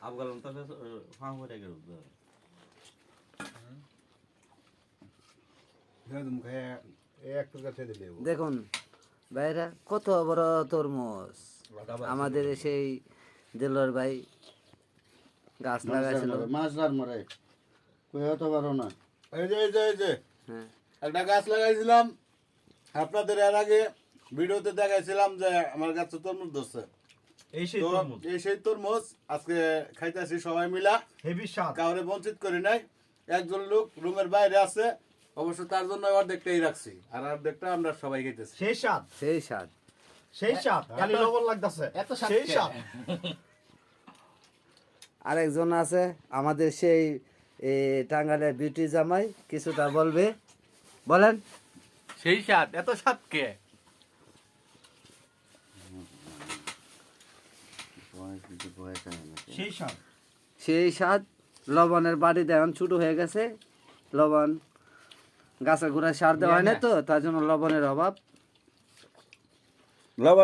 আফগান তাহলে ফাঁক হয়ে গেল দেখুন ভাইরা কত বড় তরমুজ আমাদের সেই দেলোয়ার ভাই গাছ লাগাইছিল মাছদার মরে কই হতে পারো না এই যে হ্যাঁ একটা গাছ লাগাইছিলাম আপনাদের এর আগে ভিডিওতে দেখাইছিলাম যে আমার গাছে তরমুজ ধরছে এই সেই তো তরমুজ এই সেই তরমুজ আজকে খাইতেছি সবাই মিলা হেভি স্বাদ কাউরে বঞ্চিত করি নাই একজন লোক রুমের বাইরে আছে অবশ্য তার জন্য অর্ধেকটাই রাখছি আর অর্ধেকটা আমরা সবাই খাইতেছি সেই স্বাদ সেই স্বাদ সেই স্বাদ খালি লবণ লাগতেছে এত স্বাদ সেই কে? স্বাদ আরেকজন আছে আমাদের সেই টাঙ্গাইলের বিউটি জামাই কিছুটা বলবে বলেন সেই স্বাদ এত স্বাদ কে সেই স্বাদ সেই স্বাদ লবণের বাড়ি দেওয়ান ছোটো হয়ে গেছে লবণ গাছে গোড়ায় সার দেওয়া হয় না তো তার জন্য লবণের অভাব লবণ